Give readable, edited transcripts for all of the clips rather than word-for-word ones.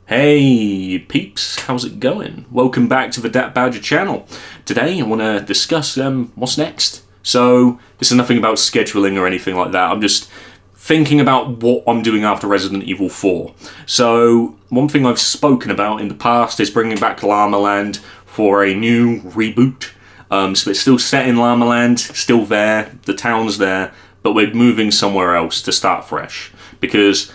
Hey peeps, how's it going? Welcome back to the Dat Badger channel. Today I want to discuss what's next. So this is nothing about scheduling or anything like that. I'm just thinking about what I'm doing after Resident Evil 4. So one thing I've spoken about in the past is bringing back Llama Land for a new reboot. So it's still set in Llama Land, still there, the town's there, but we're moving somewhere else to start fresh. Because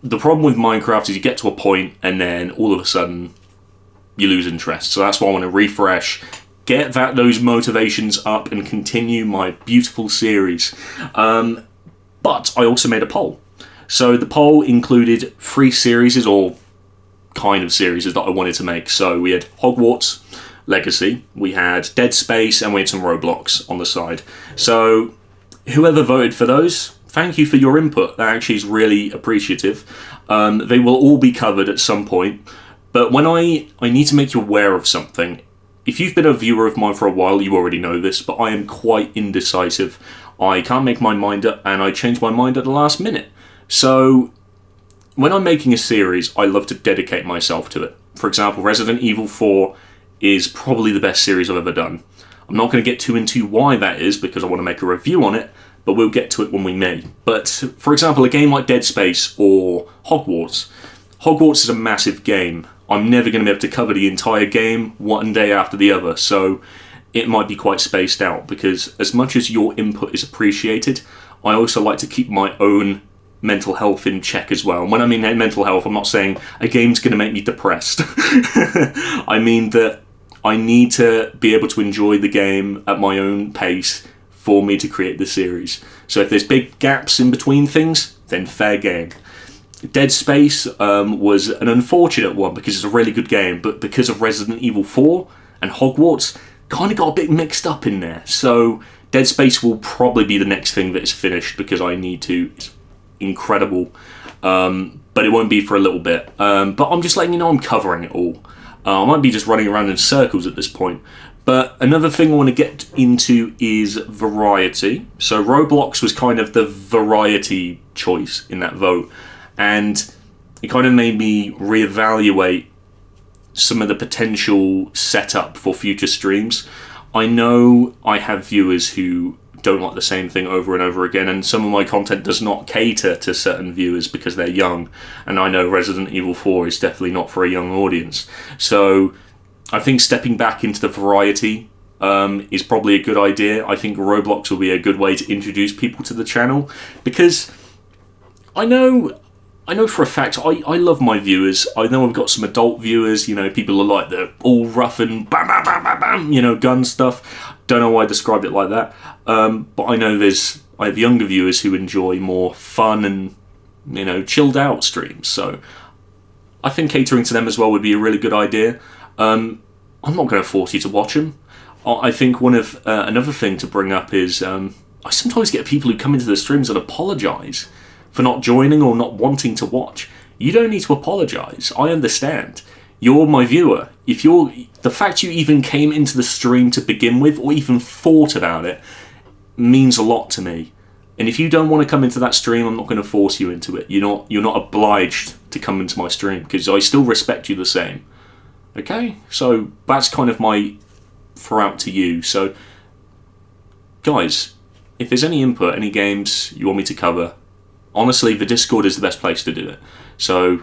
the problem with Minecraft is you get to a point and then all of a sudden you lose interest. So that's why I want to refresh, get those motivations up and continue my beautiful series. But I also made a poll. So the poll included 3 series or kind of series that I wanted to make. So we had Hogwarts Legacy, we had Dead Space, and we had some Roblox on the side. So whoever voted for those, thank you for your input. That actually is really appreciative. They will all be covered at some point. But when I need to make you aware of something. If you've been a viewer of mine for a while, you already know this, but I am quite indecisive. I can't make my mind up, and I change my mind at the last minute. So when I'm making a series, I love to dedicate myself to it. For example, Resident Evil 4 is probably the best series I've ever done. I'm not going to get too into why that is, because I want to make a review on it, but we'll get to it when we may. But, for example, a game like Dead Space or Hogwarts. Hogwarts is a massive game. I'm never going to be able to cover the entire game one day after the other, so it might be quite spaced out, because as much as your input is appreciated, I also like to keep my own mental health in check as well. And when I mean mental health, I'm not saying a game's going to make me depressed. I mean that I need to be able to enjoy the game at my own pace for me to create the series. So if there's big gaps in between things, then fair game. Dead Space was an unfortunate one because it's a really good game, but because of Resident Evil 4 and Hogwarts, kind of got a bit mixed up in there. So Dead Space will probably be the next thing that is finished because I need to. It's incredible, but it won't be for a little bit. But I'm just letting you know I'm covering it all. I might be just running around in circles at this point. But another thing I want to get into is variety. So Roblox was kind of the variety choice in that vote. And it kind of made me reevaluate some of the potential setup for future streams. I know I have viewers who don't like the same thing over and over again, and some of my content does not cater to certain viewers because they're young. And I know Resident Evil 4 is definitely not for a young audience. So I think stepping back into the variety is probably a good idea. I think Roblox will be a good way to introduce people to the channel, because I know for a fact I love my viewers. I know I've got some adult viewers, people who are like the all rough and bam, bam, bam, bam, bam, gun stuff. Don't know why I described it like that. But I know I have younger viewers who enjoy more fun and, chilled out streams. So I think catering to them as well would be a really good idea. I'm not going to force you to watch them. I think another thing to bring up is I sometimes get people who come into the streams and apologise for not joining or not wanting to watch. You don't need to apologise. I understand. You're my viewer. The fact you even came into the stream to begin with, or even thought about it, means a lot to me. And if you don't want to come into that stream, I'm not going to force you into it. You're not obliged to come into my stream, because I still respect you the same. Okay? So that's kind of my throw out to you. So, guys, if there's any input, any games you want me to cover, honestly, the Discord is the best place to do it. So,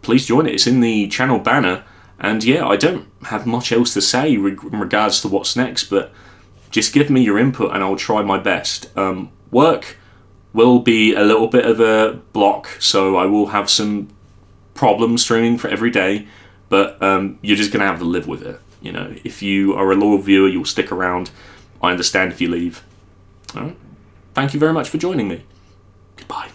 please join it. It's in the channel banner. And yeah, I don't have much else to say in regards to what's next, but just give me your input and I'll try my best. Work will be a little bit of a block, so I will have some problems streaming for every day, but you're just going to have to live with it. If you are a loyal viewer, you'll stick around. I understand if you leave. All right. Thank you very much for joining me. Goodbye.